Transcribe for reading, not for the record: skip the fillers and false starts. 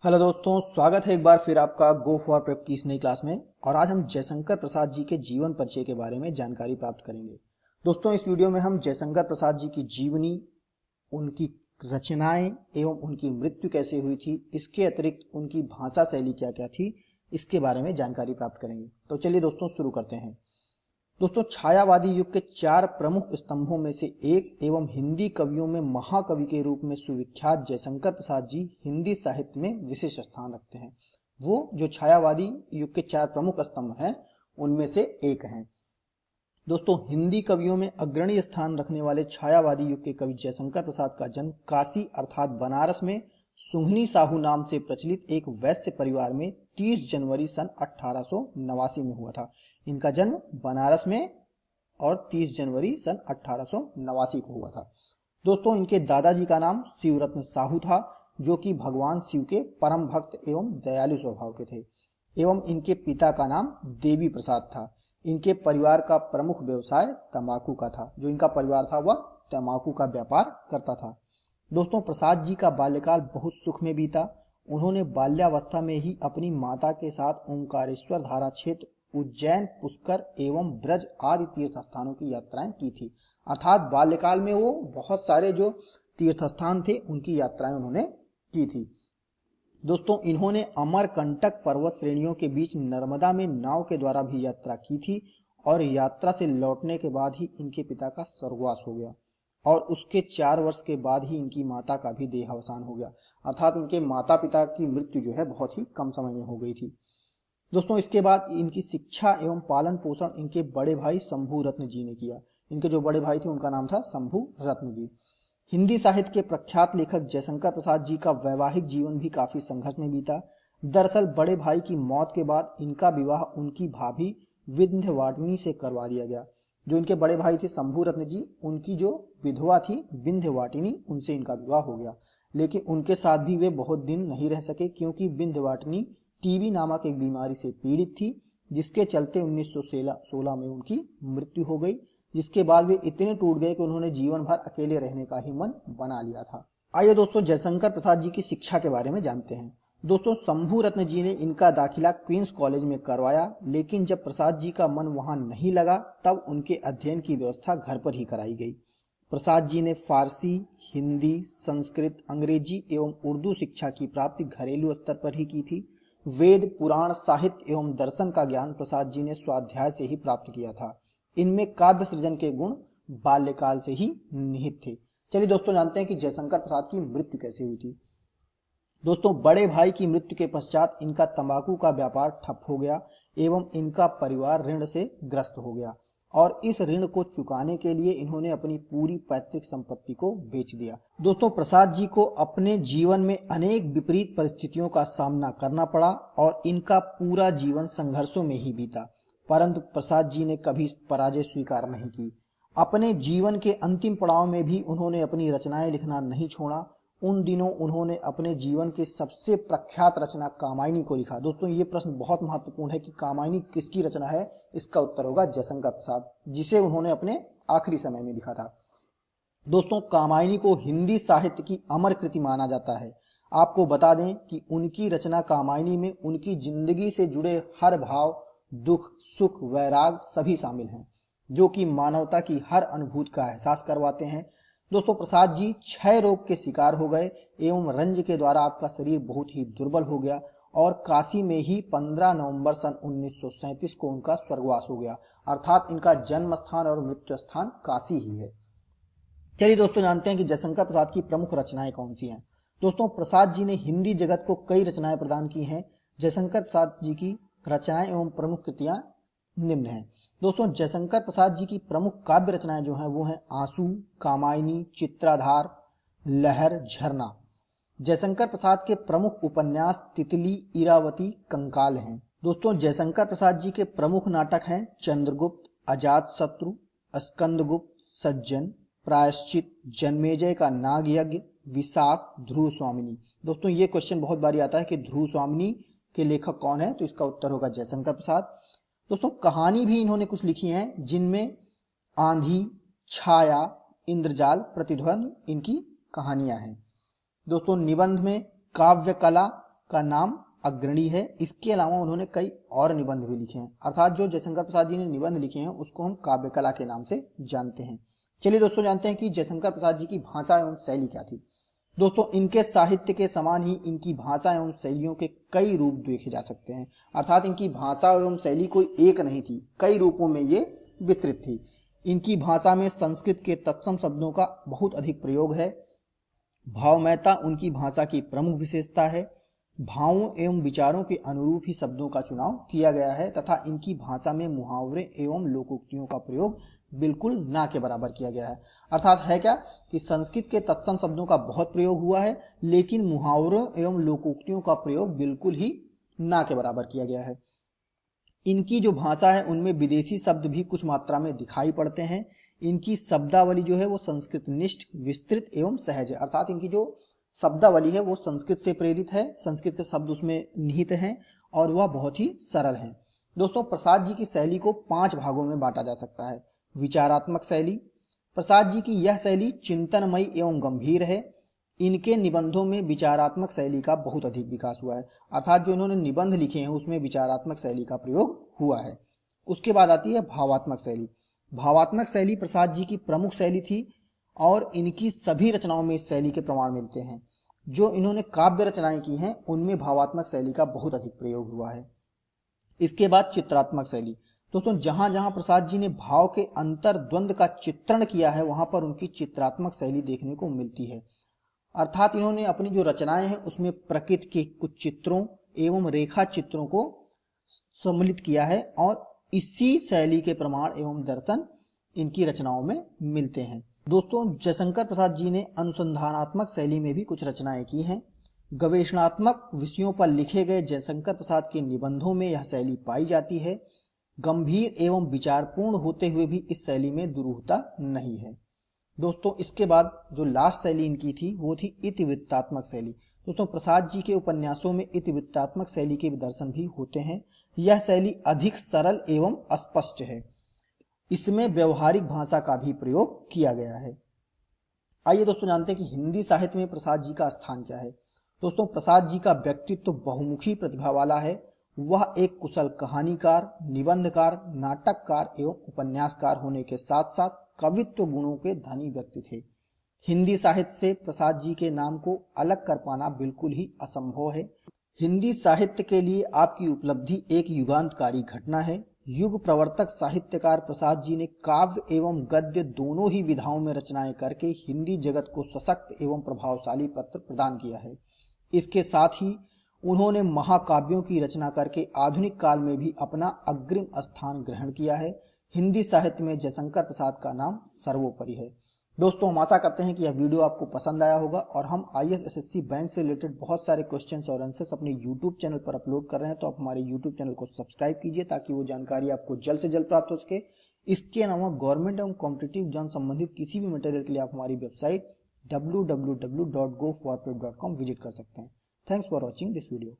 Hello दोस्तों, स्वागत है एक बार फिर आपका गो फॉर प्रेप की इस नई क्लास में। और आज हम जयशंकर प्रसाद जी के जीवन परिचय के बारे में जानकारी प्राप्त करेंगे। दोस्तों, इस वीडियो में हम जयशंकर प्रसाद जी की जीवनी, उनकी रचनाएं एवं उनकी मृत्यु कैसे हुई थी, इसके अतिरिक्त उनकी भाषा शैली क्या क्या थी, इसके बारे में जानकारी प्राप्त करेंगे। तो चलिए दोस्तों शुरू करते हैं। दोस्तों, छायावादी युग के 4 प्रमुख स्तंभों में से एक एवं हिंदी कवियों में महाकवि के रूप में सुविख्यात जयशंकर प्रसाद जी हिंदी साहित्य में विशेष स्थान रखते हैं। वो जो छायावादी युग के 4 प्रमुख स्तंभ हैं उनमें से एक हैं। दोस्तों, हिंदी कवियों में अग्रणी स्थान रखने वाले छायावादी युग के कवि जयशंकर प्रसाद का जन्म काशी अर्थात बनारस में सुंघनी साहू नाम से प्रचलित एक वैश्य परिवार में 30 जनवरी सन 1889 में हुआ था। इनका जन्म बनारस में और 30 जनवरी सन 1889 को हुआ था। दोस्तों, इनके दादाजी का नाम शिवरत्न साहू था, जो कि भगवान शिव के परम भक्त एवं दयालु स्वभाव के थे, एवं इनके पिता का नाम देवी प्रसाद था। इनके परिवार का प्रमुख व्यवसाय तंबाकू का था। जो इनका परिवार था वह तंबाकू का व्यापार करता था। दोस्तों, प्रसाद जी का बाल्यकाल बहुत सुख में बीता। उन्होंने बाल्यावस्था में ही अपनी माता के साथ ओंकारेश्वर धारा क्षेत्र, उज्जैन, पुष्कर एवं ब्रज आदि तीर्थ स्थानों की यात्राएं की थी। अर्थात बाल्यकाल में वो बहुत सारे जो तीर्थ स्थान थे उनकी यात्राएं उन्होंने की थी। दोस्तों, इन्होंने अमरकंटक पर्वत श्रेणियों के बीच नर्मदा में नाव के द्वारा भी यात्रा की थी और यात्रा से लौटने के बाद ही इनके पिता का स्वर्गवास हो गया और उसके 4 वर्ष के बाद ही इनकी माता का भी देहावसान हो गया। अर्थात इनके माता पिता की मृत्यु जो है बहुत ही कम समय में हो गई थी। दोस्तों, इसके बाद इनकी शिक्षा एवं पालन पोषण इनके बड़े भाई शंभू रत्न जी ने किया। इनके जो बड़े भाई थे उनका नाम था शंभू रत्न जी। हिंदी साहित्य के प्रख्यात लेखक जयशंकर प्रसाद जी का वैवाहिक जीवन भी काफी संघर्ष में बीता। दरअसल बड़े भाई की मौत के बाद इनका विवाह उनकी भाभी विंध्यवाटिनी से करवा दिया गया। जो इनके बड़े भाई थे शंभू रत्न जी, उनकी जो विधवा थी विंध्यवाटिनी, उनसे इनका विवाह हो गया। लेकिन उनके साथ भी वे बहुत दिन नहीं रह सके, क्योंकि विंध्यवाटिनी टीबी नामक एक बीमारी से पीड़ित थी, जिसके चलते 1916 में उनकी मृत्यु हो गई। जिसके बाद वे इतने टूट गए कि उन्होंने जीवन भर अकेले रहने का ही मन बना लिया था। आइए दोस्तों, जयशंकर प्रसाद जी की शिक्षा के बारे में जानते हैं। दोस्तों, शंभू रत्न जी ने इनका दाखिला क्वींस कॉलेज में करवाया, लेकिन जब प्रसाद जी का मन वहां नहीं लगा तब उनके अध्ययन की व्यवस्था घर पर ही कराई गई। प्रसाद जी ने फारसी, हिंदी, संस्कृत, अंग्रेजी एवं उर्दू शिक्षा की प्राप्ति घरेलू स्तर पर ही की थी। वेद, पुराण, साहित्य एवं दर्शन का ज्ञान प्रसाद जी ने स्वाध्याय से ही प्राप्त किया था। इनमें काव्य सृजन के गुण बाल्यकाल से ही निहित थे। चलिए दोस्तों, जानते हैं कि जयशंकर प्रसाद की मृत्यु कैसे हुई थी। दोस्तों, बड़े भाई की मृत्यु के पश्चात इनका तंबाकू का व्यापार ठप हो गया एवं इनका परिवार ऋण से ग्रस्त हो गया और इस ऋण को चुकाने के लिए इन्होंने अपनी पूरी पैतृक संपत्ति को बेच दिया। दोस्तों, प्रसाद जी को अपने जीवन में अनेक विपरीत परिस्थितियों का सामना करना पड़ा और इनका पूरा जीवन संघर्षों में ही बीता, परंतु प्रसाद जी ने कभी पराजय स्वीकार नहीं की। अपने जीवन के अंतिम पड़ाव में भी उन्होंने अपनी रचनाएं लिखना नहीं छोड़ा। उन दिनों उन्होंने अपने जीवन की सबसे प्रख्यात रचना कामायनी को लिखा। दोस्तों, ये प्रश्न बहुत महत्वपूर्ण है कि कामायनी किसकी रचना है। इसका उत्तर होगा जयशंकर प्रसाद, जिसे उन्होंने अपने आखिरी समय में लिखा था। दोस्तों, कामायनी को हिंदी साहित्य की अमर कृति माना जाता है। आपको बता दें कि उनकी रचना कामायनी में उनकी जिंदगी से जुड़े हर भाव, दुख, सुख, वैराग सभी शामिल हैं, जो कि मानवता की हर अनुभूति का एहसास करवाते हैं। दोस्तों, प्रसाद जी क्षय रोग के शिकार हो गए एवं रंज के द्वारा आपका शरीर बहुत ही दुर्बल हो गया और काशी में ही 15 नवंबर सन 1937 को उनका स्वर्गवास हो गया। अर्थात इनका जन्म स्थान और मृत्यु स्थान काशी ही है। चलिए दोस्तों, जानते हैं कि जयशंकर प्रसाद की प्रमुख रचनाएं कौन सी हैं। दोस्तों, प्रसाद जी ने हिंदी जगत को कई रचनाएं प्रदान की हैं। जयशंकर प्रसाद जी की रचनाएं एवं प्रमुख कृतियां निम्न हैं। दोस्तों, जयशंकर प्रसाद जी की प्रमुख काव्य रचनाएं जो हैं वो हैं आंसू, कामायनी, चित्राधार, लहर, झरना। जयशंकर प्रसाद के प्रमुख उपन्यास तितली, इरावती, कंकाल हैं। दोस्तों, जयशंकर प्रसाद जी के प्रमुख नाटक हैं चंद्रगुप्त, अजातशत्रु, स्कंदगुप्त, सज्जन, प्रायश्चित, जन्मेजय का नाग यज्ञ, विशाख, ध्रुव स्वामिनी। दोस्तों, ये क्वेश्चन बहुत बारी आता है कि ध्रुव स्वामिनी के लेखक कौन है, तो इसका उत्तर होगा जयशंकर प्रसाद। दोस्तों, कहानी भी इन्होंने कुछ लिखी हैं, जिनमें आंधी, छाया, इंद्रजाल, प्रतिध्वनि इनकी कहानियां हैं। दोस्तों, निबंध में काव्य कला, का नाम अग्रणी है। इसके अलावा उन्होंने कई और निबंध भी लिखे हैं, अर्थात जो जयशंकर प्रसाद जी ने निबंध लिखे हैं उसको हम काव्य कला के नाम से जानते हैं। चलिए दोस्तों जानते हैं कि जयशंकर प्रसाद जी की भाषा एवं शैली क्या थी। दोस्तों इनके साहित्य के समान ही इनकी भाषा एवं शैलियों के कई रूप देखे जा सकते हैं, अर्थात इनकी भाषा एवं शैली कोई एक नहीं थी, कई रूपों में ये विस्तृत थी। इनकी भाषा में संस्कृत के तत्सम शब्दों का बहुत अधिक प्रयोग है। भावमयता उनकी भाषा की प्रमुख विशेषता है। भावों एवं विचारों के अनुरूप ही शब्दों का चुनाव किया गया है तथा इनकी भाषा में मुहावरे एवं लोकोक्तियों का प्रयोग बिल्कुल ना के बराबर किया गया है। अर्थात है क्या कि संस्कृत के तत्सम शब्दों का बहुत प्रयोग हुआ है, लेकिन मुहावरों एवं लोकोक्तियों का प्रयोग बिल्कुल ही ना के बराबर किया गया है। इनकी जो भाषा है उनमें विदेशी शब्द भी कुछ मात्रा में दिखाई पड़ते हैं। इनकी शब्दावली जो है वो संस्कृत निष्ठ, विस्तृत एवं सहज है, अर्थात इनकी जो शब्दावली है वो संस्कृत से प्रेरित है, संस्कृत के शब्द उसमें निहित हैं और वह बहुत ही सरल है। दोस्तों प्रसाद जी की शैली को 5 भागों में बांटा जा सकता है। विचारात्मक शैली, प्रसाद जी की यह शैली चिंतनमयी एवं गंभीर है। इनके निबंधों में विचारात्मक शैली का बहुत अधिक विकास हुआ है, अर्थात जो इन्होंने निबंध लिखे हैं उसमें विचारात्मक शैली का प्रयोग हुआ है। उसके बाद आती है भावात्मक शैली। भावात्मक शैली प्रसाद जी की प्रमुख शैली थी और इनकी सभी रचनाओं में इस शैली के प्रमाण मिलते हैं। जो इन्होंने काव्य रचनाएं की हैं उनमें भावात्मक शैली का बहुत अधिक प्रयोग हुआ है। इसके बाद चित्रात्मक शैली। दोस्तों जहां जहां प्रसाद जी ने भाव के अंतर द्वंद्व का चित्रण किया है वहां पर उनकी चित्रात्मक शैली देखने को मिलती है, अर्थात इन्होंने अपनी जो रचनाएं हैं उसमें प्रकृति के कुछ चित्रों एवं रेखा चित्रों को सम्मिलित किया है और इसी शैली के प्रमाण एवं दर्शन इनकी रचनाओं में मिलते हैं। दोस्तों जयशंकर प्रसाद जी ने अनुसंधानात्मक शैली में भी कुछ रचनाएं की हैं। गवेषणात्मक विषयों पर लिखे गए जयशंकर प्रसाद के निबंधों में यह शैली पाई जाती है। गंभीर एवं विचारपूर्ण होते हुए भी इस शैली में दुरूहता नहीं है। दोस्तों इसके बाद जो लास्ट शैली इनकी थी वो थी इतिवृत्तात्मक शैली। दोस्तों प्रसाद जी के उपन्यासों में इतिवृत्तात्मक शैली के दर्शन भी होते हैं। यह शैली अधिक सरल एवं स्पष्ट है, इसमें व्यवहारिक भाषा का भी प्रयोग किया गया है। आइए दोस्तों जानते हैं कि हिंदी साहित्य में प्रसाद जी का स्थान क्या है। दोस्तों प्रसाद जी का व्यक्तित्व तो बहुमुखी प्रतिभा वाला है। वह एक कुशल कहानीकार, निबंधकार, नाटककार एवं उपन्यासकार होने के साथ साथ कवित्व गुणों के धनी व्यक्ति थे। हिंदी साहित्य से प्रसाद जी के नाम को अलग कर पाना बिल्कुल ही असंभव है। हिंदी साहित्य के लिए आपकी उपलब्धि एक युगांतकारी घटना है। युग प्रवर्तक साहित्यकार प्रसाद जी ने काव्य एवं गद्य दोनों ही विधाओं में रचनाएं करके हिंदी जगत को सशक्त एवं प्रभावशाली पत्र प्रदान किया है। इसके साथ ही उन्होंने महाकाव्यों की रचना करके आधुनिक काल में भी अपना अग्रिम स्थान ग्रहण किया है। हिंदी साहित्य में जयशंकर प्रसाद का नाम सर्वोपरि है। दोस्तों हम आशा करते हैं कि यह वीडियो आपको पसंद आया होगा और हम IAS SSC बैंक से रिलेटेड बहुत सारे क्वेश्चंस और आंसर्स अपने YouTube चैनल पर अपलोड कर रहे हैं, तो आप हमारे YouTube चैनल को सब्सक्राइब कीजिए ताकि वो जानकारी आपको जल्द से जल्द प्राप्त हो सके। इसके अलावा गवर्नमेंट एवं कॉम्पिटिटिव एग्जाम संबंधित किसी भी मटेरियल के लिए आप हमारी वेबसाइट www.goforprep.com विजिट कर सकते हैं। Thanks for watching this video.